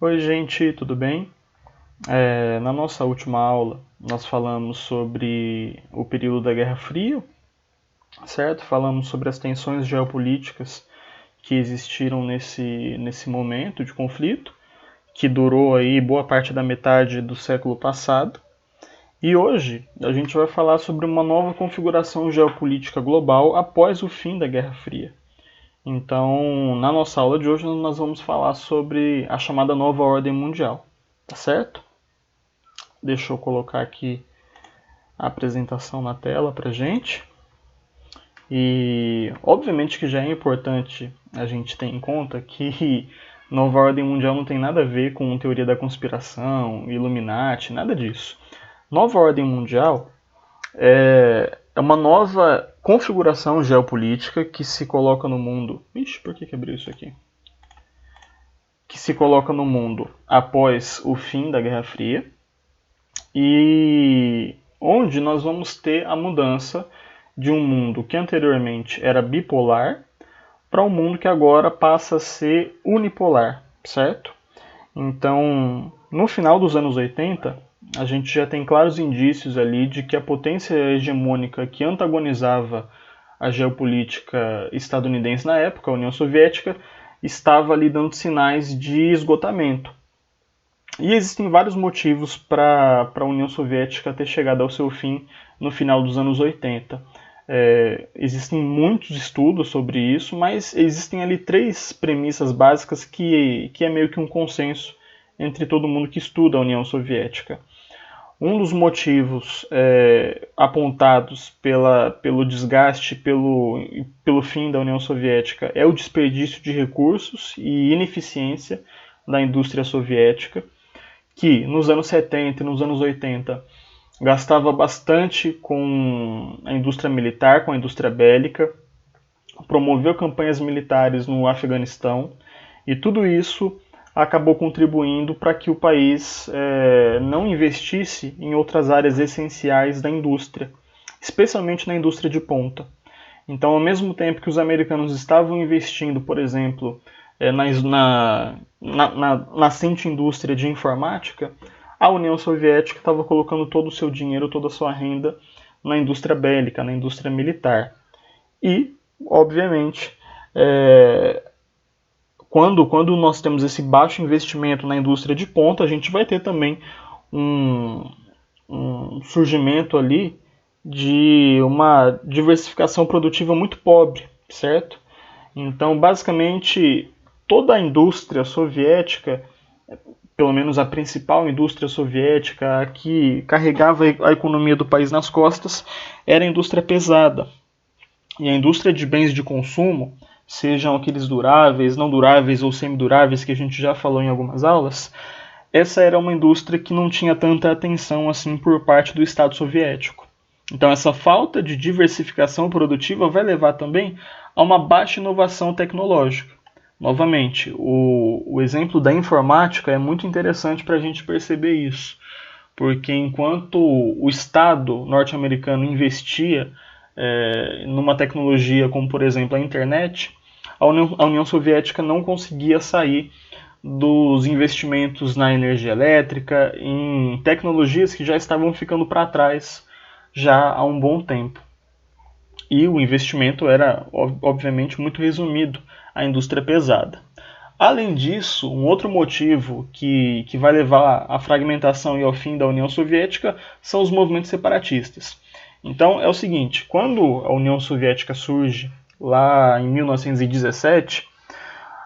Oi, gente, tudo bem? Na nossa última aula, nós falamos sobre o período da Guerra Fria, certo? Falamos sobre as tensões geopolíticas que existiram nesse momento de conflito, que durou aí boa parte da metade do século passado. E hoje a gente vai falar sobre uma nova configuração geopolítica global após o fim da Guerra Fria. Então, na nossa aula de hoje, nós vamos falar sobre a chamada nova ordem mundial, tá certo? Deixa eu colocar aqui a apresentação na tela para gente. E obviamente que já é importante a gente ter em conta que nova ordem mundial não tem nada a ver com teoria da conspiração, Illuminati, nada disso. Nova ordem mundial é uma nova configuração geopolítica que se coloca no mundo. Ixi, por que abriu isso aqui? Que se coloca no mundo após o fim da Guerra Fria e onde nós vamos ter a mudança de um mundo que anteriormente era bipolar para um mundo que agora passa a ser unipolar, certo? Então, no final dos anos 80, a gente já tem claros indícios ali de que a potência hegemônica que antagonizava a geopolítica estadunidense na época, a União Soviética, estava ali dando sinais de esgotamento. E existem vários motivos para a União Soviética ter chegado ao seu fim no final dos anos 80. Existem muitos estudos sobre isso, mas existem ali três premissas básicas que é meio que um consenso entre todo mundo que estuda a União Soviética. Um dos motivos apontados pelo desgaste, pelo fim da União Soviética é o desperdício de recursos e ineficiência da indústria soviética, que nos anos 70 e nos anos 80 gastava bastante com a indústria militar, com a indústria bélica, promoveu campanhas militares no Afeganistão, e tudo isso acabou contribuindo para que o país não investisse em outras áreas essenciais da indústria, especialmente na indústria de ponta. Então, ao mesmo tempo que os americanos estavam investindo, por exemplo, na nascente indústria de informática, a União Soviética estava colocando todo o seu dinheiro, toda a sua renda na indústria bélica, na indústria militar. E, obviamente, quando nós temos esse baixo investimento na indústria de ponta, a gente vai ter também um surgimento ali de uma diversificação produtiva muito pobre, certo? Então, basicamente, toda a indústria soviética, pelo menos a principal indústria soviética, que carregava a economia do país nas costas, era a indústria pesada. E a indústria de bens de consumo, sejam aqueles duráveis, não duráveis ou semiduráveis, que a gente já falou em algumas aulas, essa era uma indústria que não tinha tanta atenção assim por parte do Estado soviético. Então essa falta de diversificação produtiva vai levar também a uma baixa inovação tecnológica. Novamente, o exemplo da informática é muito interessante para a gente perceber isso, porque enquanto o Estado norte-americano investia numa tecnologia como, por exemplo, a internet, a União Soviética não conseguia sair dos investimentos na energia elétrica, em tecnologias que já estavam ficando para trás já há um bom tempo. E o investimento era, obviamente, muito resumido à indústria pesada. Além disso, um outro motivo que vai levar à fragmentação e ao fim da União Soviética são os movimentos separatistas. Então é o seguinte, quando a União Soviética surge lá em 1917,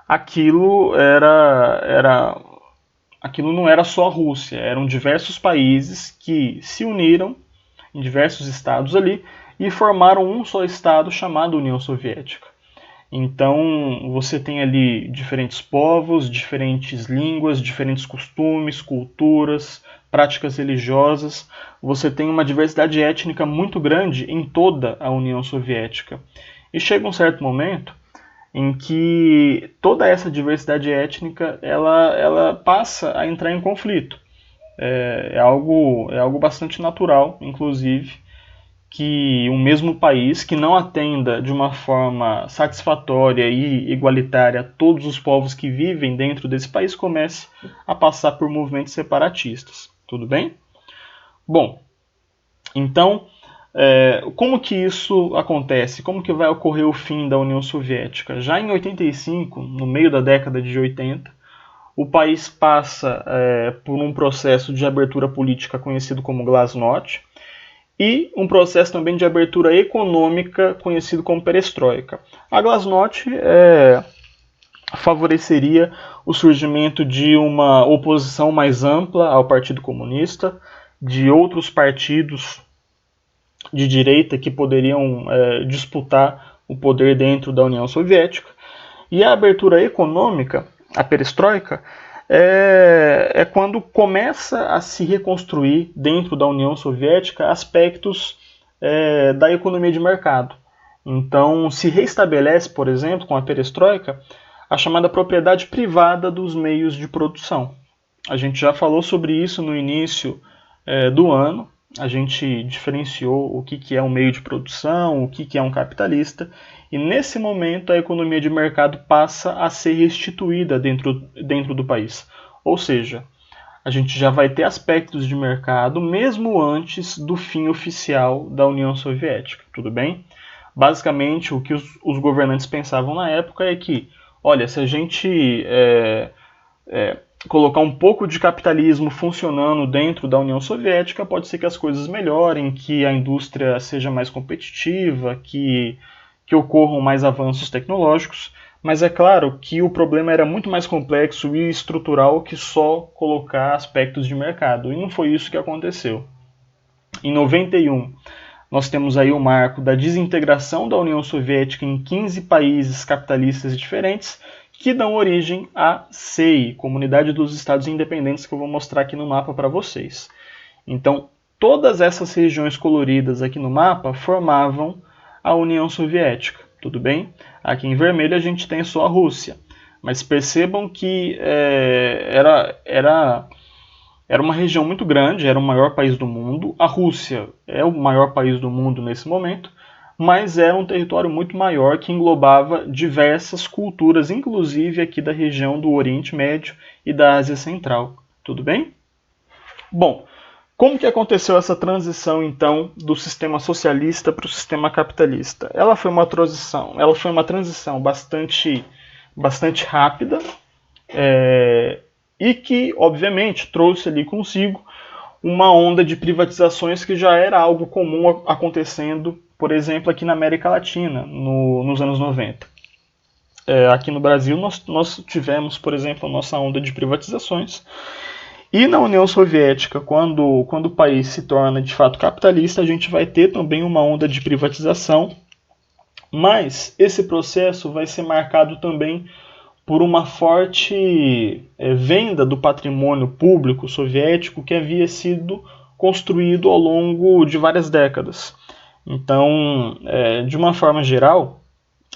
aquilo não era só a Rússia, eram diversos países que se uniram em diversos estados ali e formaram um só estado chamado União Soviética. Então você tem ali diferentes povos, diferentes línguas, diferentes costumes, culturas, práticas religiosas. Você tem uma diversidade étnica muito grande em toda a União Soviética. E chega um certo momento em que toda essa diversidade étnica ela passa a entrar em conflito. É algo bastante natural, inclusive, que um mesmo país que não atenda de uma forma satisfatória e igualitária a todos os povos que vivem dentro desse país comece a passar por movimentos separatistas. Tudo bem? Bom, então, como que isso acontece? Como que vai ocorrer o fim da União Soviética? Já em 85, no meio da década de 80, o país passa por um processo de abertura política conhecido como Glasnost e um processo também de abertura econômica conhecido como Perestroika. A Glasnost favoreceria o surgimento de uma oposição mais ampla ao Partido Comunista, de outros partidos de direita que poderiam disputar o poder dentro da União Soviética. E a abertura econômica, a perestroika, é quando começa a se reconstruir dentro da União Soviética aspectos da economia de mercado. Então, se reestabelece, por exemplo, com a perestroika, a chamada propriedade privada dos meios de produção. A gente já falou sobre isso no início do ano. A gente diferenciou o que é um meio de produção, o que é um capitalista, e nesse momento a economia de mercado passa a ser restituída dentro do país. Ou seja, a gente já vai ter aspectos de mercado mesmo antes do fim oficial da União Soviética, tudo bem? Basicamente, o que os governantes pensavam na época é que, olha, se a gente colocar um pouco de capitalismo funcionando dentro da União Soviética, pode ser que as coisas melhorem, que a indústria seja mais competitiva, que ocorram mais avanços tecnológicos, mas é claro que o problema era muito mais complexo e estrutural que só colocar aspectos de mercado, e não foi isso que aconteceu. Em 91, nós temos aí o marco da desintegração da União Soviética em 15 países capitalistas diferentes, que dão origem à CEI, Comunidade dos Estados Independentes, que eu vou mostrar aqui no mapa para vocês. Então, todas essas regiões coloridas aqui no mapa formavam a União Soviética, tudo bem? Aqui em vermelho a gente tem só a Rússia, mas percebam que era uma região muito grande, era o maior país do mundo. A Rússia é o maior país do mundo nesse momento, mas era um território muito maior que englobava diversas culturas, inclusive aqui da região do Oriente Médio e da Ásia Central. Tudo bem? Bom, como que aconteceu essa transição, então, do sistema socialista para o sistema capitalista? Ela foi uma transição bastante rápida e que, obviamente, trouxe ali consigo uma onda de privatizações que já era algo comum acontecendo, por exemplo, aqui na América Latina, nos anos 90. Aqui no Brasil nós tivemos, por exemplo, a nossa onda de privatizações. E na União Soviética, quando o país se torna de fato capitalista, a gente vai ter também uma onda de privatização, mas esse processo vai ser marcado também por uma forte venda do patrimônio público soviético que havia sido construído ao longo de várias décadas. Então, de uma forma geral,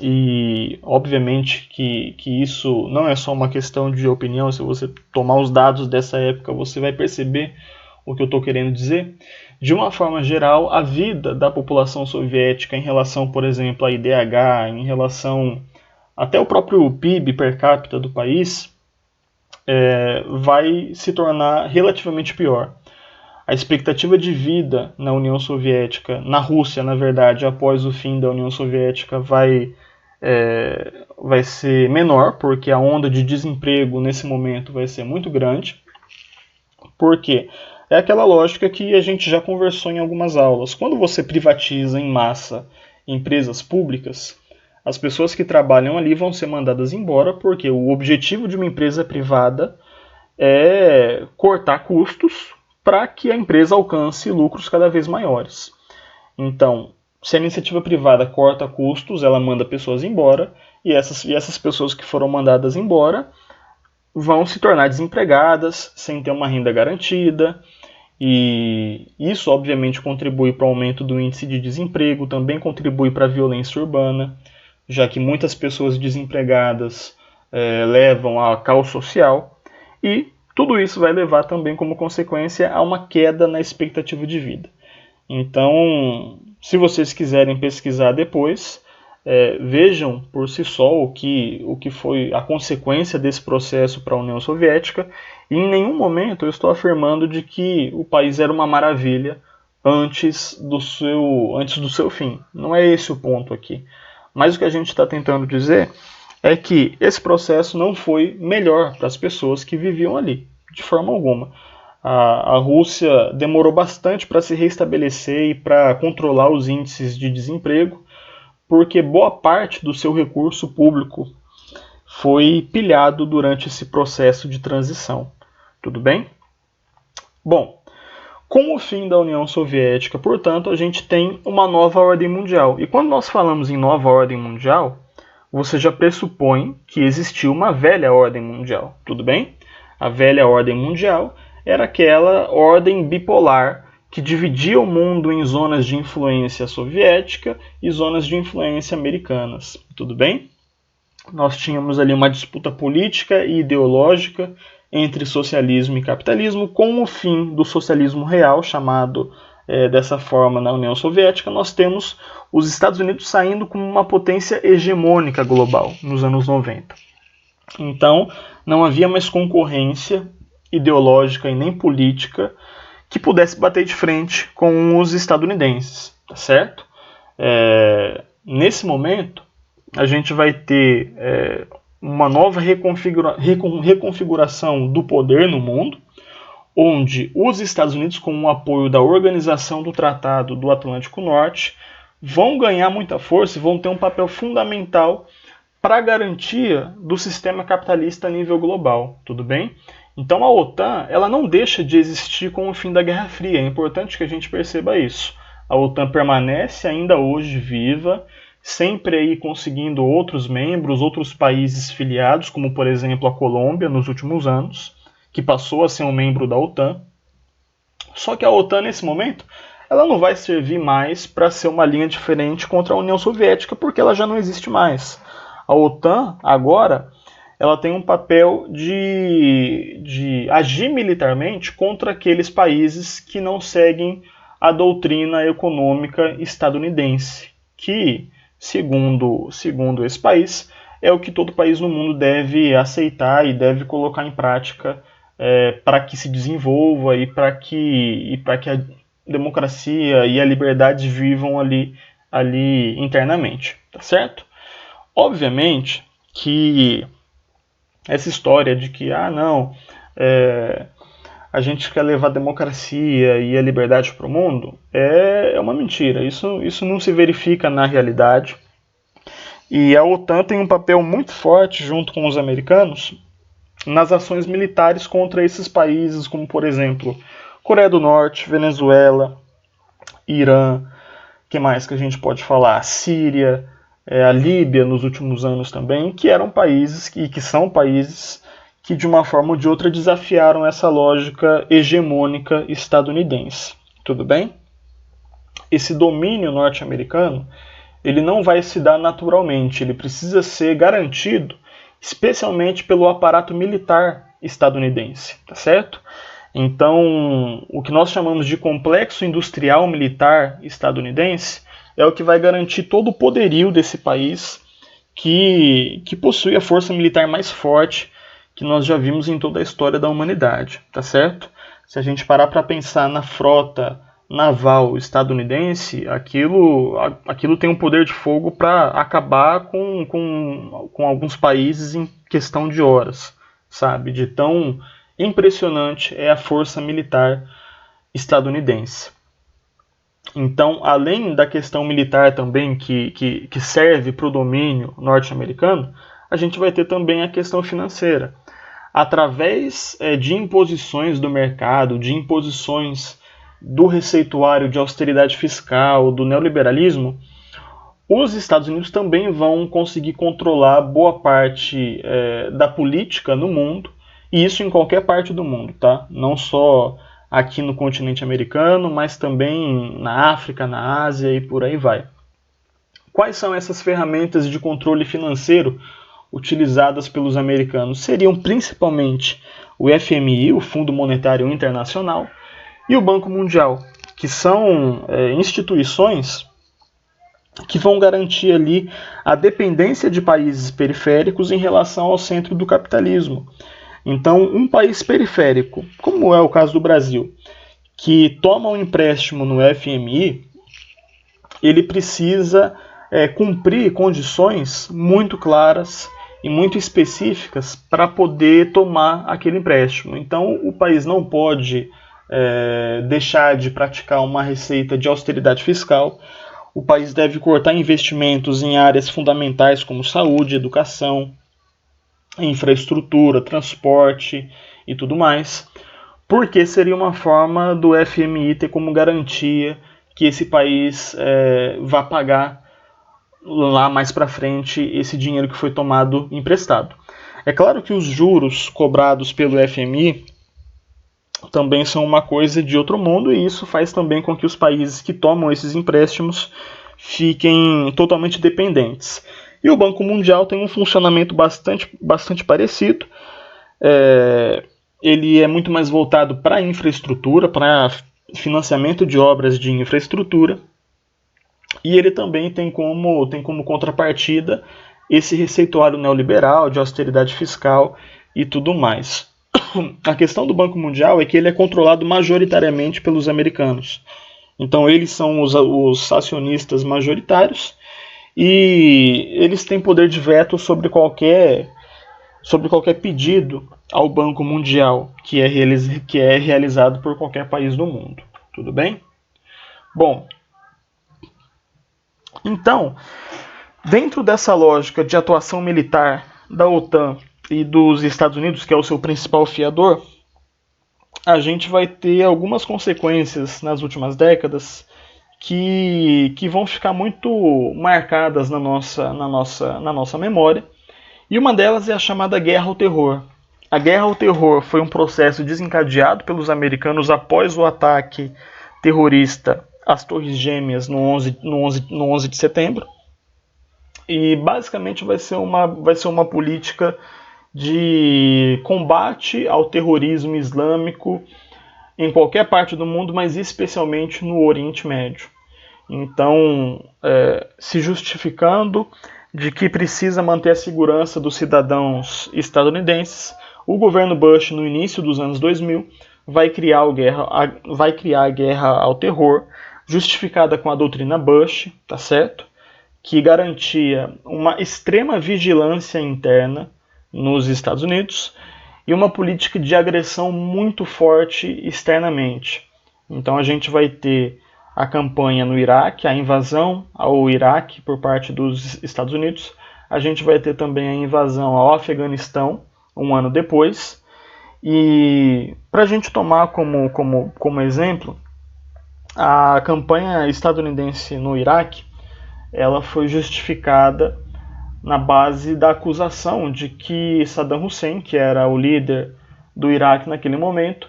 e obviamente que isso não é só uma questão de opinião, se você tomar os dados dessa época você vai perceber o que eu estou querendo dizer. De uma forma geral, a vida da população soviética em relação, por exemplo, a IDH, em relação até o próprio PIB per capita do país, vai se tornar relativamente pior. A expectativa de vida na União Soviética, na Rússia, na verdade, após o fim da União Soviética, vai ser menor, porque a onda de desemprego nesse momento vai ser muito grande. Por quê? É aquela lógica que a gente já conversou em algumas aulas. Quando você privatiza em massa empresas públicas, as pessoas que trabalham ali vão ser mandadas embora, porque o objetivo de uma empresa privada é cortar custos para que a empresa alcance lucros cada vez maiores. Então, se a iniciativa privada corta custos, ela manda pessoas embora, e essas pessoas que foram mandadas embora vão se tornar desempregadas, sem ter uma renda garantida, e isso obviamente contribui para o aumento do índice de desemprego, também contribui para a violência urbana, já que muitas pessoas desempregadas levam a caos social, e tudo isso vai levar também como consequência a uma queda na expectativa de vida. Então, se vocês quiserem pesquisar depois, vejam por si só o que foi a consequência desse processo para a União Soviética, e em nenhum momento eu estou afirmando de que o país era uma maravilha antes do seu fim. Não é esse o ponto aqui. Mas o que a gente está tentando dizer é que esse processo não foi melhor para as pessoas que viviam ali, de forma alguma. A Rússia demorou bastante para se restabelecer e para controlar os índices de desemprego, porque boa parte do seu recurso público foi pilhado durante esse processo de transição. Tudo bem? Bom, com o fim da União Soviética, portanto, a gente tem uma nova ordem mundial. E quando nós falamos em nova ordem mundial, você já pressupõe que existiu uma velha ordem mundial. Tudo bem? A velha ordem mundial era aquela ordem bipolar que dividia o mundo em zonas de influência soviética e zonas de influência americanas. Tudo bem? Nós tínhamos ali uma disputa política e ideológica entre socialismo e capitalismo. Com o fim do socialismo real, chamado dessa forma na União Soviética, nós temos os Estados Unidos saindo como uma potência hegemônica global nos anos 90. Então, não havia mais concorrência ideológica e nem política que pudesse bater de frente com os estadunidenses, tá certo? Nesse momento, a gente vai ter uma nova reconfiguração do poder no mundo, onde os Estados Unidos, com o apoio da Organização do Tratado do Atlântico Norte, vão ganhar muita força e vão ter um papel fundamental para a garantia do sistema capitalista a nível global, tudo bem? Então a OTAN ela não deixa de existir com o fim da Guerra Fria, é importante que a gente perceba isso. A OTAN permanece ainda hoje viva, sempre aí conseguindo outros membros, outros países filiados, como por exemplo a Colômbia nos últimos anos, que passou a ser um membro da OTAN. Só que a OTAN nesse momento ela não vai servir mais para ser uma linha diferente contra a União Soviética, porque ela já não existe mais. A OTAN agora ela tem um papel de agir militarmente contra aqueles países que não seguem a doutrina econômica estadunidense, que, segundo esse país, é o que todo país no mundo deve aceitar e deve colocar em prática para que se desenvolva e para que a democracia e a liberdade vivam ali internamente, tá certo? Obviamente que essa história de que, a gente quer levar a democracia e a liberdade para o mundo é uma mentira. Isso não se verifica na realidade. E a OTAN tem um papel muito forte, junto com os americanos, nas ações militares contra esses países, como, por exemplo, Coreia do Norte, Venezuela, Irã, que mais que a gente pode falar? Síria, a Líbia nos últimos anos também, que eram países e que são países que de uma forma ou de outra desafiaram essa lógica hegemônica estadunidense. Tudo bem? Esse domínio norte-americano, ele não vai se dar naturalmente, ele precisa ser garantido especialmente pelo aparato militar estadunidense, tá certo? Então, o que nós chamamos de complexo industrial militar estadunidense é o que vai garantir todo o poderio desse país que possui a força militar mais forte que nós já vimos em toda a história da humanidade, tá certo? Se a gente parar para pensar na frota naval estadunidense, aquilo tem um poder de fogo para acabar com alguns países em questão de horas, sabe? De tão impressionante é a força militar estadunidense. Então, além da questão militar também que serve para o domínio norte-americano, a gente vai ter também a questão financeira. Através de imposições do mercado, de imposições do receituário de austeridade fiscal, do neoliberalismo, os Estados Unidos também vão conseguir controlar boa parte da política no mundo, e isso em qualquer parte do mundo, tá? Não só aqui no continente americano, mas também na África, na Ásia e por aí vai. Quais são essas ferramentas de controle financeiro utilizadas pelos americanos? Seriam principalmente o FMI, o Fundo Monetário Internacional, e o Banco Mundial, que são instituições que vão garantir ali a dependência de países periféricos em relação ao centro do capitalismo. Então, um país periférico, como é o caso do Brasil, que toma um empréstimo no FMI, ele precisa cumprir condições muito claras e muito específicas para poder tomar aquele empréstimo. Então, o país não pode deixar de praticar uma receita de austeridade fiscal. O país deve cortar investimentos em áreas fundamentais como saúde, educação, infraestrutura, transporte e tudo mais, porque seria uma forma do FMI ter como garantia que esse país vá pagar lá mais para frente esse dinheiro que foi tomado emprestado. É claro que os juros cobrados pelo FMI também são uma coisa de outro mundo, e isso faz também com que os países que tomam esses empréstimos fiquem totalmente dependentes. E o Banco Mundial tem um funcionamento bastante parecido. Ele é muito mais voltado para a infraestrutura, para financiamento de obras de infraestrutura, e ele também tem como contrapartida esse receituário neoliberal de austeridade fiscal e tudo mais. A questão do Banco Mundial é que ele é controlado majoritariamente pelos americanos. Então eles são os acionistas majoritários e eles têm poder de veto sobre qualquer pedido ao Banco Mundial que é realizado por qualquer país do mundo. Tudo bem? Bom, então, dentro dessa lógica de atuação militar da OTAN e dos Estados Unidos, que é o seu principal fiador, a gente vai ter algumas consequências nas últimas décadas que vão ficar muito marcadas na nossa memória. E uma delas é a chamada Guerra ao Terror. A Guerra ao Terror foi um processo desencadeado pelos americanos após o ataque terrorista às Torres Gêmeas no 11 de setembro. E basicamente vai ser uma política de combate ao terrorismo islâmico em qualquer parte do mundo, mas especialmente no Oriente Médio. Então, se justificando de que precisa manter a segurança dos cidadãos estadunidenses, o governo Bush, no início dos anos 2000, vai criar a guerra ao terror, justificada com a doutrina Bush, tá certo? Que garantia uma extrema vigilância interna nos Estados Unidos e uma política de agressão muito forte externamente. Então a gente vai ter a campanha no Iraque, a invasão ao Iraque por parte dos Estados Unidos. A gente vai ter também a invasão ao Afeganistão, um ano depois. E para a gente tomar como exemplo, a campanha estadunidense no Iraque, ela foi justificada na base da acusação de que Saddam Hussein, que era o líder do Iraque naquele momento,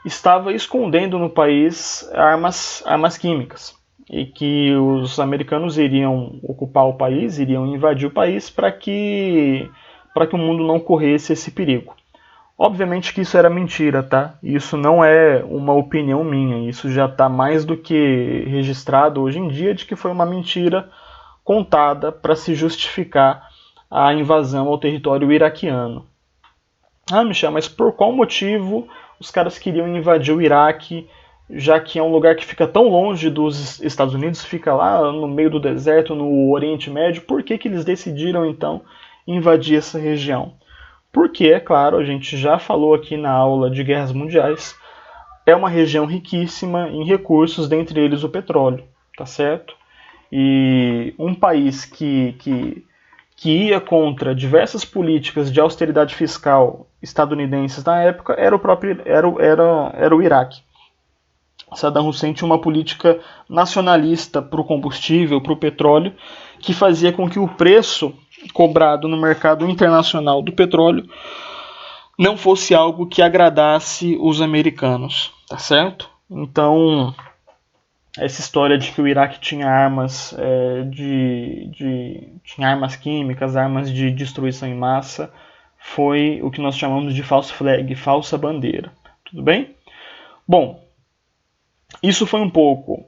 estava escondendo no país armas químicas, e que os americanos iriam ocupar o país, iriam invadir o país para que o mundo não corresse esse perigo. Obviamente que isso era mentira, tá? Isso não é uma opinião minha, isso já está mais do que registrado hoje em dia de que foi uma mentira contada para se justificar a invasão ao território iraquiano. Ah, Michel, mas por qual motivo os caras queriam invadir o Iraque, já que é um lugar que fica tão longe dos Estados Unidos, fica lá no meio do deserto, no Oriente Médio? Por que eles decidiram, então, invadir essa região? Porque, é claro, a gente já falou aqui na aula de guerras mundiais, é uma região riquíssima em recursos, dentre eles o petróleo, tá certo? E um país que ia contra diversas políticas de austeridade fiscal estadunidenses na época era o Iraque. Saddam Hussein tinha uma política nacionalista para o combustível, para o petróleo, que fazia com que o preço cobrado no mercado internacional do petróleo não fosse algo que agradasse os americanos, tá certo? Então, essa história de que o Iraque tinha armas tinha armas químicas, armas de destruição em massa, foi o que nós chamamos de false flag, falsa bandeira. Tudo bem? Bom, isso foi um pouco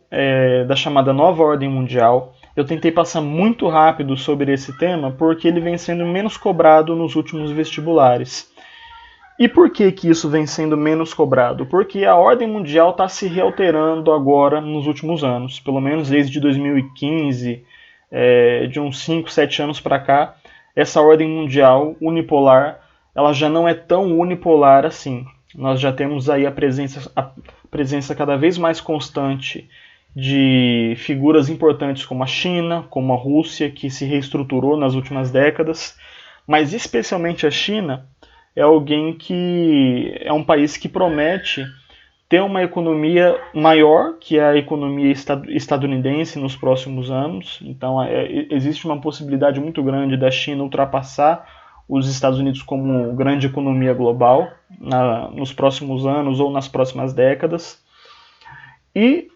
da chamada nova ordem mundial. Eu tentei passar muito rápido sobre esse tema porque ele vem sendo menos cobrado nos últimos vestibulares. E por que que isso vem sendo menos cobrado? Porque a ordem mundial está se realterando agora nos últimos anos, pelo menos desde 2015, de uns 5, 7 anos para cá, essa ordem mundial unipolar, ela já não é tão unipolar assim. Nós já temos aí a presença cada vez mais constante de figuras importantes como a China, como a Rússia, que se reestruturou nas últimas décadas, mas especialmente a China é alguém que é um país que promete ter uma economia maior que a economia estadunidense nos próximos anos. Então existe uma possibilidade muito grande da China ultrapassar os Estados Unidos como grande economia global nos próximos anos ou nas próximas décadas. E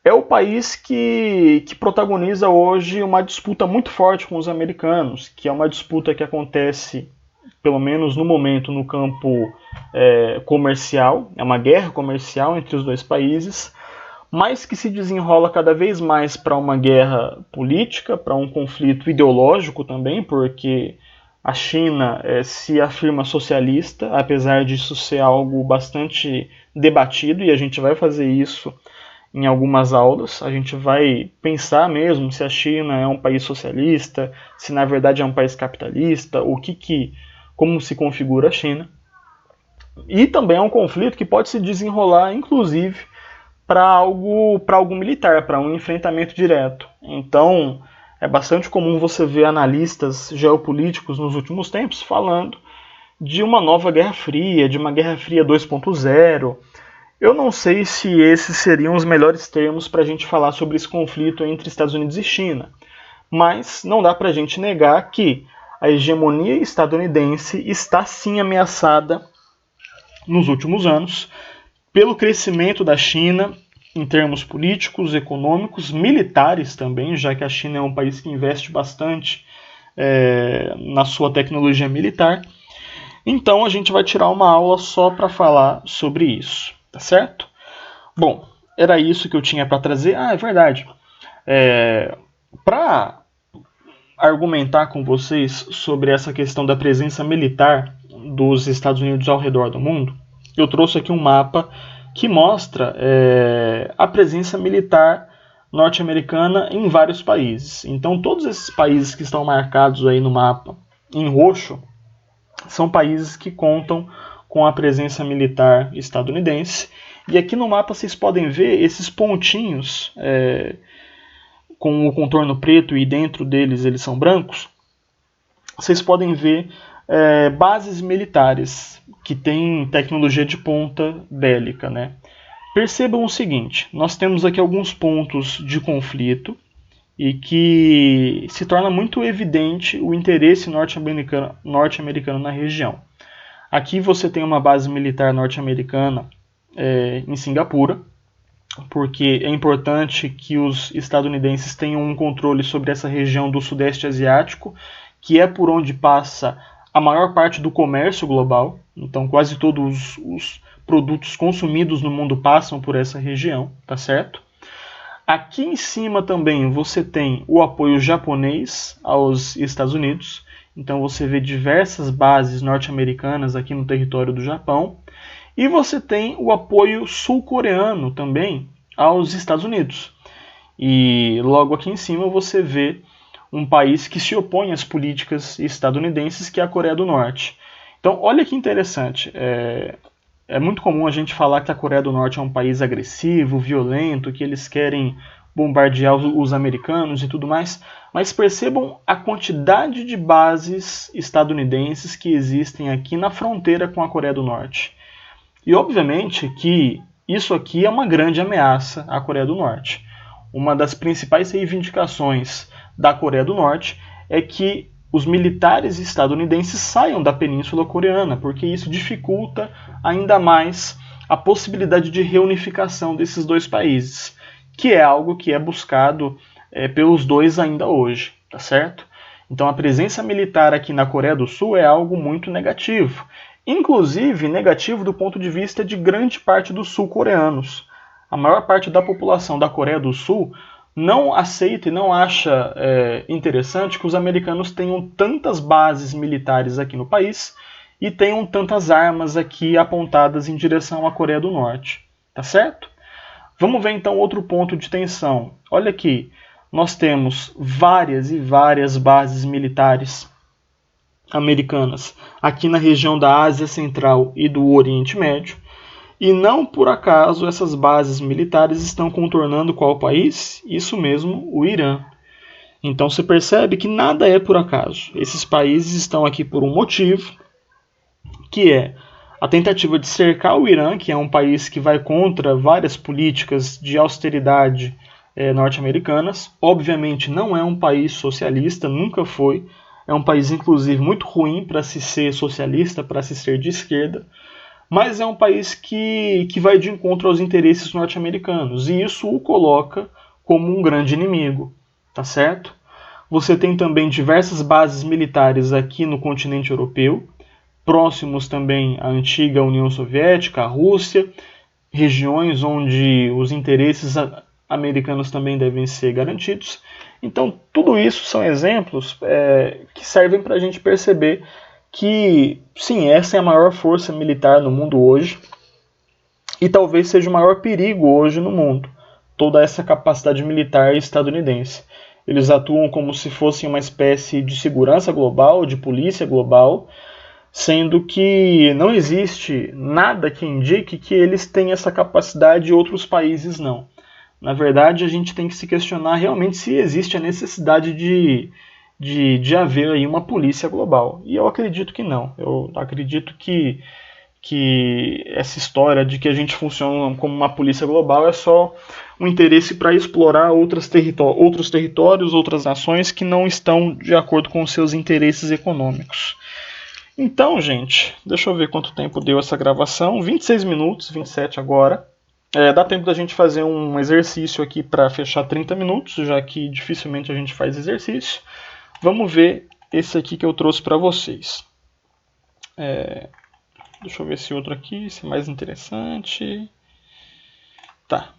é o país que protagoniza hoje uma disputa muito forte com os americanos, que é uma disputa que acontece, pelo menos no momento, no campo comercial. É uma guerra comercial entre os dois países, mas que se desenrola cada vez mais para uma guerra política, para um conflito ideológico também, porque a China se afirma socialista, apesar disso ser algo bastante debatido, e a gente vai fazer isso em algumas aulas. A gente vai pensar mesmo se a China é um país socialista, se na verdade é um país capitalista, como se configura a China. E também é um conflito que pode se desenrolar, inclusive, para algo militar, para um enfrentamento direto. Então, é bastante comum você ver analistas geopolíticos nos últimos tempos falando de uma nova Guerra Fria, de uma Guerra Fria 2.0. Eu não sei se esses seriam os melhores termos para a gente falar sobre esse conflito entre Estados Unidos e China, mas não dá para a gente negar que a hegemonia estadunidense está sim ameaçada nos últimos anos pelo crescimento da China em termos políticos, econômicos, militares também, já que a China é um país que investe bastante na sua tecnologia militar. Então a gente vai tirar uma aula só para falar sobre isso, tá certo? Bom, era isso que eu tinha para trazer. Ah, é verdade. Para argumentar com vocês sobre essa questão da presença militar dos Estados Unidos ao redor do mundo, eu trouxe aqui um mapa que mostra a presença militar norte-americana em vários países. Então, todos esses países que estão marcados aí no mapa em roxo são países que contam com a presença militar estadunidense. E aqui no mapa vocês podem ver esses pontinhos com o contorno preto e dentro deles eles são brancos. Vocês podem ver bases militares que têm tecnologia de ponta bélica, né? Percebam o seguinte, nós temos aqui alguns pontos de conflito e que se torna muito evidente o interesse norte-americano na região. Aqui você tem uma base militar norte-americana em Singapura, porque é importante que os estadunidenses tenham um controle sobre essa região do Sudeste Asiático, que é por onde passa a maior parte do comércio global. Então quase todos os produtos consumidos no mundo passam por essa região, tá certo? Aqui em cima também você tem o apoio japonês aos Estados Unidos. Então você vê diversas bases norte-americanas aqui no território do Japão. E você tem o apoio sul-coreano também aos Estados Unidos. E logo aqui em cima você vê um país que se opõe às políticas estadunidenses, que é a Coreia do Norte. Então olha que interessante. É muito comum a gente falar que a Coreia do Norte é um país agressivo, violento, que eles querem bombardear os americanos e tudo mais, mas percebam a quantidade de bases estadunidenses que existem aqui na fronteira com a Coreia do Norte. E obviamente que isso aqui é uma grande ameaça à Coreia do Norte. Uma das principais reivindicações da Coreia do Norte é que os militares estadunidenses saiam da Península Coreana, porque isso dificulta ainda mais a possibilidade de reunificação desses dois países, que é algo que é buscado pelos dois ainda hoje, tá certo? Então a presença militar aqui na Coreia do Sul é algo muito negativo, inclusive negativo do ponto de vista de grande parte dos sul-coreanos. A maior parte da população da Coreia do Sul não aceita e não acha interessante que os americanos tenham tantas bases militares aqui no país e tenham tantas armas aqui apontadas em direção à Coreia do Norte. Tá certo? Vamos ver então outro ponto de tensão. Olha aqui, nós temos várias e várias bases militares americanas aqui na região da Ásia Central e do Oriente Médio. E não por acaso essas bases militares estão contornando qual país? Isso mesmo, o Irã. Então você percebe que nada é por acaso. Esses países estão aqui por um motivo, que é a tentativa de cercar o Irã, que é um país que vai contra várias políticas de austeridade norte-americanas. Obviamente não é um país socialista, nunca foi. É um país, inclusive, muito ruim para se ser socialista, para se ser de esquerda. Mas é um país que vai de encontro aos interesses norte-americanos. E isso o coloca como um grande inimigo. Tá certo? Você tem também diversas bases militares aqui no continente europeu, próximos também à antiga União Soviética, à Rússia, regiões onde os interesses americanos também devem ser garantidos. Então, tudo isso são exemplos que servem para a gente perceber que, sim, essa é a maior força militar no mundo hoje e talvez seja o maior perigo hoje no mundo, toda essa capacidade militar estadunidense. Eles atuam como se fossem uma espécie de segurança global, de polícia global, sendo que não existe nada que indique que eles têm essa capacidade e outros países não. Na verdade, a gente tem que se questionar realmente se existe a necessidade de haver aí uma polícia global. E eu acredito que não. Eu acredito que essa história de que a gente funciona como uma polícia global é só um interesse para explorar outros territórios, outras nações que não estão de acordo com os seus interesses econômicos. Então, gente, deixa eu ver quanto tempo deu essa gravação. 26 minutos, 27 agora. Dá tempo da gente fazer um exercício aqui para fechar 30 minutos, já que dificilmente a gente faz exercício. Vamos ver esse aqui que eu trouxe para vocês. Deixa eu ver esse outro aqui, esse é mais interessante. Tá,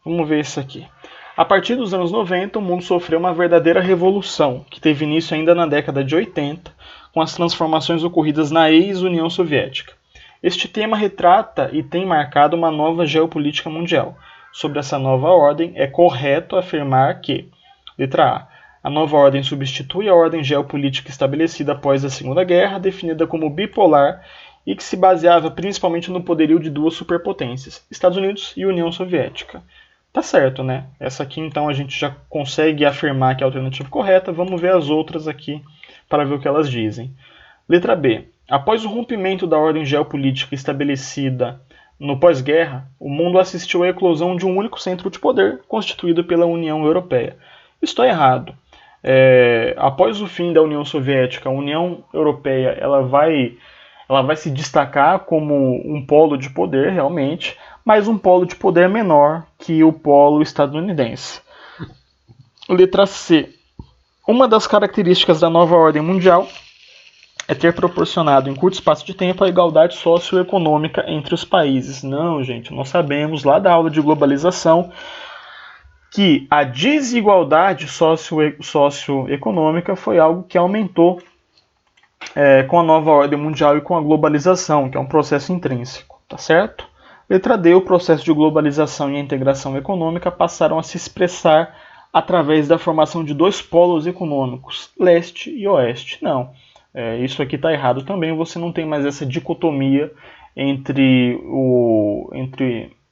vamos ver esse aqui. A partir dos anos 90, o mundo sofreu uma verdadeira revolução, que teve início ainda na década de 80, com as transformações ocorridas na ex-União Soviética. Este tema retrata e tem marcado uma nova geopolítica mundial. Sobre essa nova ordem, é correto afirmar que, letra A nova ordem substitui a ordem geopolítica estabelecida após a Segunda Guerra, definida como bipolar e que se baseava principalmente no poderio de duas superpotências, Estados Unidos e União Soviética. Tá certo, né? Essa aqui então a gente já consegue afirmar que é a alternativa correta. Vamos ver as outras aqui para ver o que elas dizem. Letra B. Após o rompimento da ordem geopolítica estabelecida no pós-guerra, o mundo assistiu à eclosão de um único centro de poder, constituído pela União Europeia. Estou errado. Após o fim da União Soviética, a União Europeia ela vai se destacar como um polo de poder, realmente, mas um polo de poder menor que o polo estadunidense. Letra C. Uma das características da nova ordem mundial é ter proporcionado em curto espaço de tempo a igualdade socioeconômica entre os países. Não, gente, nós sabemos lá da aula de globalização que a desigualdade socioeconômica foi algo que aumentou com a nova ordem mundial e com a globalização, que é um processo intrínseco, tá certo? Letra D, o processo de globalização e a integração econômica passaram a se expressar através da formação de dois polos econômicos, leste e oeste. Não. Isso aqui está errado também, você não tem mais essa dicotomia entre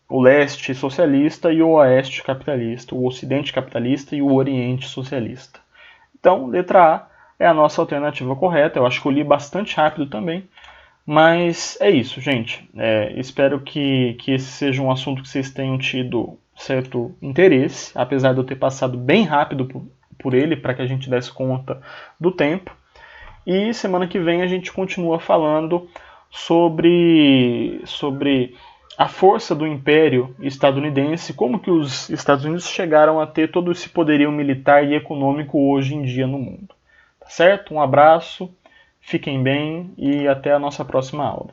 o leste socialista e o oeste capitalista, o ocidente capitalista e o oriente socialista. Então, letra A é a nossa alternativa correta, eu acho que eu li bastante rápido também, mas é isso, gente. Espero que esse seja um assunto que vocês tenham tido certo interesse, apesar de eu ter passado bem rápido por ele, para que a gente desse conta do tempo. E semana que vem a gente continua falando sobre a força do Império estadunidense, como que os Estados Unidos chegaram a ter todo esse poderio militar e econômico hoje em dia no mundo. Tá certo? Um abraço, fiquem bem e até a nossa próxima aula.